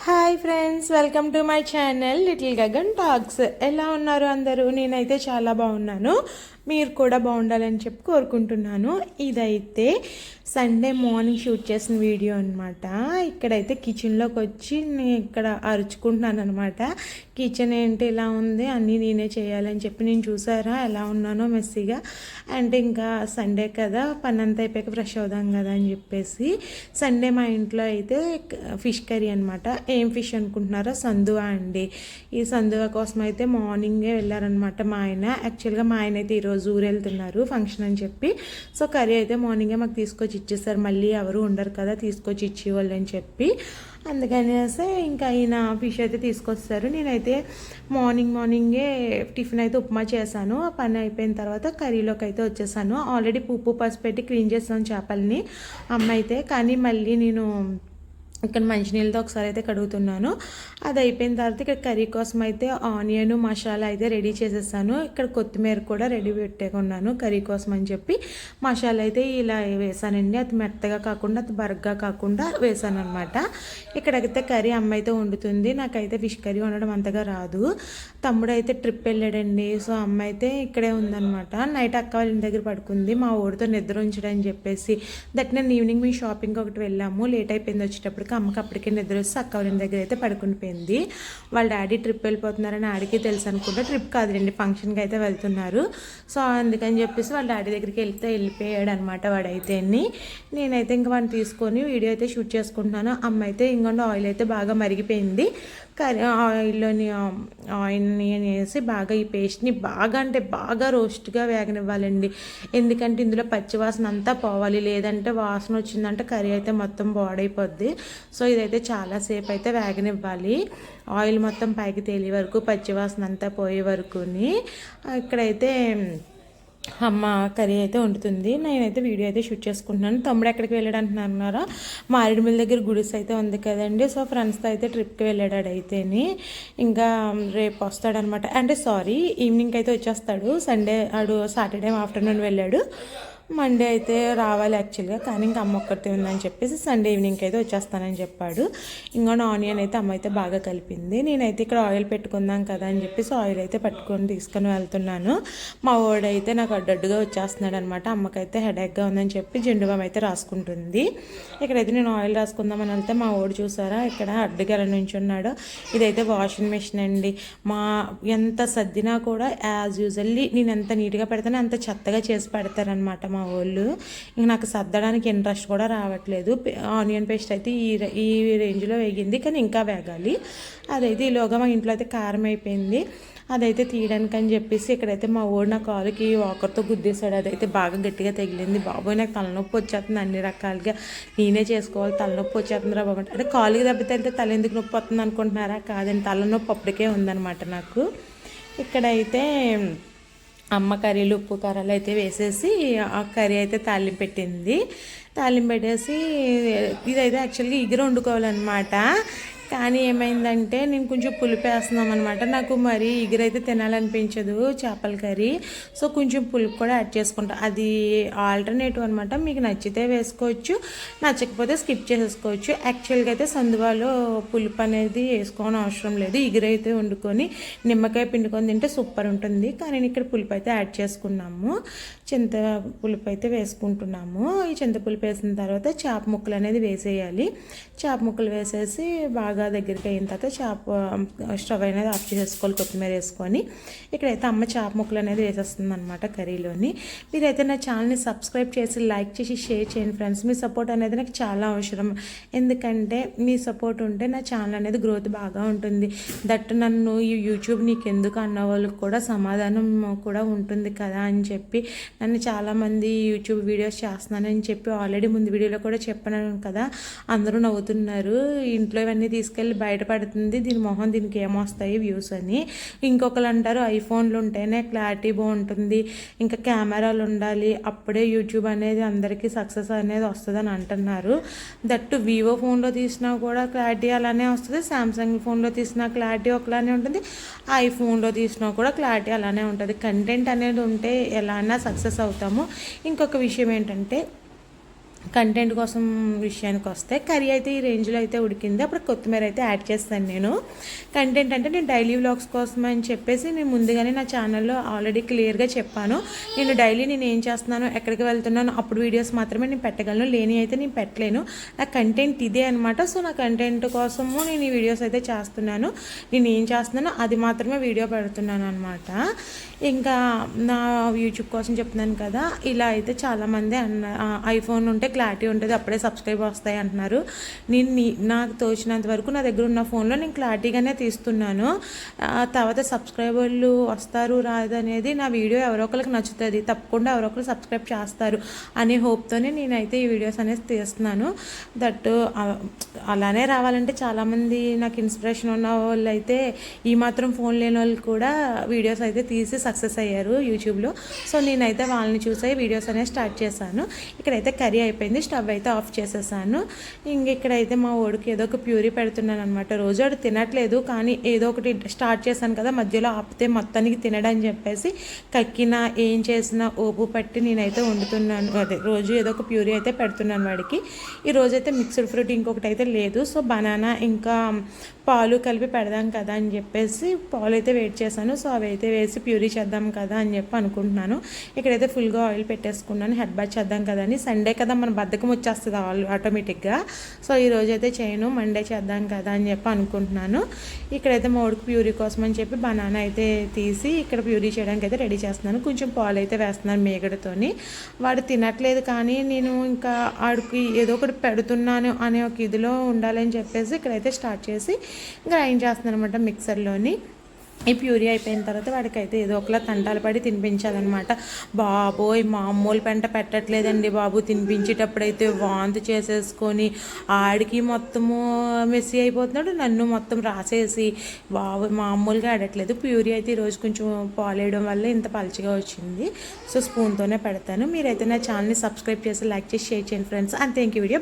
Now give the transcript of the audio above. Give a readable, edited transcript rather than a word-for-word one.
Hi friends, welcome to my channel little Gagan talks. ఎలా ఉన్నారు అందరూ? నేనైతే చాలా బాగున్నాను. మీరు కూడా బాగుండాలని చెప్పి కోరుకుంటున్నాను. ఇదైతే సండే మార్నింగ్ షూట్ చేసిన వీడియో అనమాట. ఇక్కడైతే కిచెన్లోకి వచ్చి నేను ఇక్కడ అరుచుకుంటున్నాను అనమాట. కిచెన్ ఏంటి ఇలా ఉంది, అన్నీ నేనే చేయాలని చెప్పి నేను చూసారా ఎలా ఉన్నానో మెస్సీగా. అంటే ఇంకా సండే కదా, పని అంతా అయిపోయాక ఫ్రెష్ అవుదాం కదా అని చెప్పేసి సండే మా ఇంట్లో అయితే ఫిష్ కర్రీ అనమాట. ఏం ఫిష్ అనుకుంటున్నారా? సందువా అండి. ఈ సందువా కోసం అయితే మార్నింగే వెళ్ళారనమాట మా ఆయన. యాక్చువల్గా మా ఆయన అయితే ఈరోజు ఊరు వెళ్తున్నారు ఫంక్షన్ అని చెప్పి. సో కర్రీ అయితే మార్నింగే మాకు తీసుకొచ్చి ఇచ్చేస్తారు. మళ్ళీ ఎవరు ఉండరు కదా తీసుకొచ్చి ఇచ్చేవాళ్ళు అని చెప్పి. అందుకనేసి ఇంకా ఆయన ఫిష్ అయితే తీసుకొస్తారు. నేనైతే మార్నింగే టిఫిన్ అయితే ఉప్మా చేశాను. ఆ పని అయిపోయిన తర్వాత కర్రీలోకి అయితే వచ్చేసాను. ఆల్రెడీ ఉప్పు పసుపు పెట్టి క్లీన్ చేస్తాను చేపల్ని అమ్మ అయితే. కానీ మళ్ళీ నేను ఇక్కడ మంచినీళ్ళతో ఒకసారి అయితే కడుగుతున్నాను. అది అయిపోయిన తర్వాత ఇక్కడ కర్రీ కోసం అయితే ఆనియన్ మసాలా అయితే రెడీ చేసేసాను. ఇక్కడ కొత్తిమీర కూడా రెడీ పెట్టుకున్నాను కర్రీ కోసం అని చెప్పి. మసాలా అయితే ఇలా వేసానండి. అది మెత్తగా కాకుండా అది బరగ్గా కాకుండా వేసాను అనమాట. ఇక్కడైతే కర్రీ అమ్మ అయితే వండుతుంది. నాకైతే ఫిష్ కర్రీ వండడం అంతగా రాదు. తమ్ముడు అయితే ట్రిప్ వెళ్ళాడండి. సో అమ్మ అయితే ఇక్కడే ఉందన్నమాట. నైట్ అక్క వాళ్ళ ఇంటి దగ్గర పడుకుంది మా ఊరితో నిద్ర ఉంచడని చెప్పేసి. దట్ నేను ఈవినింగ్ మేము షాపింగ్ ఒకటి వెళ్ళాము. లేట్ అయిపోయింది వచ్చేటప్పుడు. అమ్మకి అప్పటికే నిద్ర వస్తే అక్క వాళ్ళ దగ్గర అయితే పడుకుని పోయింది. వాళ్ళ డాడీ ట్రిప్ వెళ్ళిపోతున్నారని ఆడికి తెలుసు అనుకుంటా. ట్రిప్ కాదులేండి, ఫంక్షన్కి అయితే వెళ్తున్నారు. సో అందుకని చెప్పేసి వాళ్ళ డాడీ దగ్గరికి వెళ్ళిపోయాడు అనమాట వాడైతే. నేనైతే ఇంకా వాడిని తీసుకొని వీడియో అయితే షూట్ చేసుకుంటున్నాను. అమ్మ అయితే ఇంకొండ ఆయిల్ అయితే బాగా మరిగిపోయింది. ఆయిల్లోని ఆయిల్ని వేసి బాగా ఈ పేస్ట్ని బాగా అంటే బాగా రోస్ట్గా వేగనివ్వాలండి. ఎందుకంటే ఇందులో పచ్చివాసన అంతా పోవాలి. లేదంటే వాసన వచ్చిందంటే కర్రీ అయితే మొత్తం బాడైపోద్ది. సో ఇదైతే చాలాసేపు అయితే వేగనివ్వాలి. ఆయిల్ మొత్తం పైకి తేలే వరకు, పచ్చివాసన అంతా పోయే వరకుని. ఇక్కడైతే అమ్మ కర్రీ అయితే వండుతుంది. నేనైతే వీడియో అయితే షూట్ చేసుకుంటున్నాను. తమ్ముడు ఎక్కడికి వెళ్ళాడు అంటున్నారా? మారేడుమిల్లి దగ్గర గుడిస్ అయితే ఉంది కదండి. సో ఫ్రెండ్స్తో అయితే ట్రిప్కి వెళ్ళాడు అయితేని. ఇంకా రేపు వస్తాడనమాట. అంటే సారీ, ఈవినింగ్ అయితే వచ్చేస్తాడు. సండే సాటర్డే ఆఫ్టర్నూన్ వెళ్ళాడు. మండే అయితే రావాలి యాక్చువల్గా. కానీ ఇంకా అమ్మ ఒక్కరితే ఉందని చెప్పేసి సండే ఈవినింగ్కి అయితే వచ్చేస్తానని చెప్పాడు. ఇంకో ఆనియన్ అయితే అమ్మ అయితే బాగా కలిపింది. నేనైతే ఇక్కడ ఆయిల్ పెట్టుకుందాం కదా అని చెప్పేసి ఆయిల్ అయితే తీసుకొని వెళ్తున్నాను. మా వాడైతే నాకు అడ్డడ్డుగా వచ్చేస్తున్నాడు అనమాట. అమ్మకైతే హెడేక్గా ఉందని చెప్పి జెండుబాం అయితే రాసుకుంటుంది. ఇక్కడైతే నేను ఆయిల్ రాసుకుందామని వెళ్తే మా వాడు చూసారా ఇక్కడ అడ్డుగా ఎలా నుంచున్నాడు. ఇదైతే వాషింగ్ మెషిన్ అండి. ఎంత సర్దినా కూడా యాజ్ యూజువల్లీ నేను ఎంత నీట్గా పెడతానో అంత చెత్తగా చేసి పెడతారనమాట మా వాళ్ళు. ఇంక నాకు సర్దడానికి ఇంట్రెస్ట్ కూడా రావట్లేదు. ఆనియన్ పేస్ట్ అయితే ఈ రేంజ్లో వేగింది, కానీ ఇంకా వేగాలి. అదైతే ఈలోగా మా ఇంట్లో అయితే కారం అయిపోయింది. అదైతే తీయడానికి అని చెప్పేసి ఇక్కడైతే మా ఊడు నా కాలుకి వాకర్తో గుద్దేశాడు. అదైతే బాగా గట్టిగా తగిలింది. బాబోయ్ నాకు తలనొప్పి వచ్చేస్తుంది. అన్ని రకాలుగా నేనే చేసుకోవాలి, తలనొప్పి వచ్చేస్తుంది రా బాబు. అంటే కాలుకి దెబ్బతింటే తల ఎందుకు నొప్పి వస్తుంది అనుకుంటున్నారా? కాదండి, తలనొప్పి అప్పటికే ఉందన్నమాట నాకు. ఇక్కడైతే అమ్మ కర్రీలు ఉప్పు కారాలు అయితే వేసేసి ఆ కర్రీ అయితే తాలింపు పెట్టింది. తాలింపు పెట్టేసి ఇదైతే యాక్చువల్గా ఇగురు వండుకోవాలన్నమాట. కానీ ఏమైందంటే నేను కొంచెం పులుపు వేస్తున్నాం అనమాట. నాకు మరి ఇగురైతే తినాలనిపించదు చేపల కర్రీ. సో కొంచెం పులుపు కూడా యాడ్ చేసుకుంటా. అది ఆల్టర్నేటివ్ అనమాట. మీకు నచ్చితే వేసుకోవచ్చు, నచ్చకపోతే స్కిప్ చేసేసుకోవచ్చు. యాక్చువల్గా అయితే సందువాలో పులుపు అనేది వేసుకోవడం అవసరం లేదు. ఇగురైతే వండుకొని నిమ్మకాయ పిండుకొని తింటే సూపర్ ఉంటుంది. కానీ నేను ఇక్కడ పులుపు అయితే యాడ్ చేసుకున్నాము. చింత పులుపు అయితే వేసుకుంటున్నాము. ఈ చింత పులుపు వేసిన తర్వాత చేప ముక్కలు అనేది వేసేయాలి. చేప ముక్కలు వేసేసి బాగా దగ్గరికి అయిన తర్వాత స్టవ్ అనేది ఆఫ్ చేసేసుకోవాలి. కొత్తిమీర వేసుకొని ఇక్కడైతే అమ్మ చేప ముక్కలు అనేది వేసేస్తుంది అనమాట కర్రీలోని. మీరైతే నా ఛానల్ని సబ్స్క్రైబ్ చేసి లైక్ చేసి షేర్ చేయండి ఫ్రెండ్స్. మీ సపోర్ట్ అనేది నాకు చాలా అవసరం. ఎందుకంటే మీ సపోర్ట్ ఉంటే నా ఛానల్ అనేది గ్రోత్ బాగా ఉంటుంది. దట్ నన్ను ఈ యూట్యూబ్ నీకు ఎందుకు అన్న వాళ్ళకి కూడా సమాధానం కూడా ఉంటుంది కదా అని చెప్పి నన్ను చాలామంది యూట్యూబ్ వీడియోస్ చేస్తున్నానని చెప్పి ఆల్రెడీ ముందు వీడియోలో కూడా చెప్పాను కదా. అందరూ నవ్వుతున్నారు. ఇంట్లో ఇవన్నీ తీసుకెళ్ళి బయటపడుతుంది, దీని మొహం దీనికి ఏమొస్తాయి వ్యూస్ అని. ఇంకొకరు అంటారు ఐఫోన్లు ఉంటేనే క్లారిటీ బాగుంటుంది, ఇంకా కెమెరాలు ఉండాలి, అప్పుడే యూట్యూబ్ అనేది అందరికీ సక్సెస్ అనేది వస్తుందని అంటున్నారు. దట్టు వివో ఫోన్లో తీసినా కూడా క్లారిటీ అలానే వస్తుంది, సామ్సంగ్ ఫోన్లో తీసినా క్లారిటీ ఒకలానే ఉంటుంది, ఐఫోన్లో తీసినా కూడా క్లారిటీ అలానే ఉంటుంది. కంటెంట్ అనేది ఉంటే ఎలా అయినా సక్సెస్ అవుతాము. ఇంకొక విషయం ఏంటంటే కంటెంట్ కోసం విషయానికి వస్తే కర్రీ అయితే ఈ రేంజ్లో అయితే ఉడికింది. అప్పుడు కొత్తిమీర అయితే యాడ్ చేస్తాను నేను. కంటెంట్ అంటే నేను డైలీ వ్లాగ్స్ కోసం అని చెప్పేసి నేను ముందుగానే నా ఛానల్లో ఆల్రెడీ క్లియర్గా చెప్పాను. నేను డైలీ నేను ఏం చేస్తున్నాను, ఎక్కడికి వెళ్తున్నాను, అప్పుడు వీడియోస్ మాత్రమే నేను పెట్టగలను, లేని అయితే నేను పెట్టలేను. నా కంటెంట్ ఇదే అనమాట. సో నా కంటెంట్ కోసము నేను ఈ వీడియోస్ అయితే చేస్తున్నాను. నేను ఏం చేస్తున్నానో అది మాత్రమే వీడియో పెడుతున్నాను అనమాట. ఇంకా నా యూట్యూబ్ కోసం చెప్తున్నాను కదా, ఇలా అయితే చాలామంది ఐఫోన్ ఉంటే క్లారిటీ ఉంటుంది, అప్పుడే సబ్స్క్రైబ్ వస్తాయి అంటున్నారు. నేను నాకు తోచినంత వరకు నా దగ్గర ఉన్న ఫోన్లో నేను క్లారిటీగానే తీస్తున్నాను. తర్వాత సబ్స్క్రైబర్లు వస్తారు రాదు అనేది నా వీడియో ఎవరో ఒకరికి నచ్చుతుంది, తప్పకుండా ఎవరో ఒకరు సబ్స్క్రైబ్ చేస్తారు అనే హోప్తోనే నేనైతే ఈ వీడియోస్ అనేది తీస్తున్నాను. దట్ అలానే రావాలంటే చాలామంది నాకు ఇన్స్పిరేషన్ ఉన్న వాళ్ళు అయితే ఈ మాత్రం ఫోన్ లేని వాళ్ళు కూడా వీడియోస్ అయితే తీసి సక్సెస్ అయ్యారు యూట్యూబ్లో. సో నేనైతే వాళ్ళని చూసే వీడియోస్ అనేది స్టార్ట్ చేశాను. ఇక్కడైతే కర్రీ అయిపోయింది, స్టవ్ అయితే ఆఫ్ చేసేసాను. ఇక్కడైతే మా ఓడికి ఏదో ఒక ప్యూరీ పెడుతున్నాను అనమాట. రోజు వాడు తినట్లేదు, కానీ ఏదో ఒకటి స్టార్ట్ చేశాను కదా, మధ్యలో ఆపితే మొత్తానికి తినడని చెప్పేసి కక్కినా ఏం చేసినా ఓపు పట్టి నేనైతే వండుతున్నాను. అదే రోజు ఏదో ఒక ప్యూరీ అయితే పెడుతున్నాను వాడికి. ఈ రోజైతే మిక్స్డ్ ఫ్రూట్ ఇంకొకటి అయితే లేదు. సో బనానా ఇంకా పాలు కలిపి పెడదాం కదా అని చెప్పేసి పాలు అయితే వేడి చేశాను. సో అవి అయితే వేసి ప్యూరీ చేద్దాం కదా అని చెప్పి అనుకుంటున్నాను. ఇక్కడైతే ఫుల్గా ఆయిల్ పెట్టేసుకున్నాను, హెడ్ బాత్ చేద్దాం కదా అని. సండే కదా మన బద్ధకం వచ్చేస్తుంది ఆటోమేటిక్గా. సో ఈరోజు అయితే చేయను, మండే చేద్దాం కదా అని చెప్పి అనుకుంటున్నాను. ఇక్కడైతే మోడికి ప్యూరీ కోసం అని చెప్పి బనానా అయితే తీసి ఇక్కడ ప్యూరీ చేయడానికి అయితే రెడీ చేస్తున్నాను. కొంచెం పాలు అయితే వేస్తున్నాను మేగడతోని. వాడు తినట్లేదు, కానీ నేను ఇంకా వాడికి ఏదో ఒకటి పెడుతున్నాను అనే ఒక ఇదిలో ఉండాలని చెప్పేసి ఇక్కడైతే స్టార్ట్ చేసి గ్రైండ్ చేస్తున్నాను అనమాట మిక్సర్లోని. ఈ ప్యూరీ అయిపోయిన తర్వాత వాడికైతే ఏదో ఒకలా తంటాలు పడి తినిపించాలన్నమాట. బాబోయ్ మామూలు పెంట పెట్టట్లేదండి బాబు. తినిపించేటప్పుడైతే వాంతి చేసేసుకొని ఆడికి మొత్తము మెస్సీ అయిపోతున్నాడు, నన్ను మొత్తం రాసేసి బాబు మామూలుగా ఆడట్లేదు. ప్యూరీ అయితే ఈరోజు కొంచెం పాలేయడం వల్ల ఇంత పలుచగా వచ్చింది. సో స్పూన్తోనే పెడతాను. మీరైతే నా ఛానల్ని సబ్స్క్రైబ్ చేసి లైక్ చేసి షేర్ చేయండి friends. And thank you video.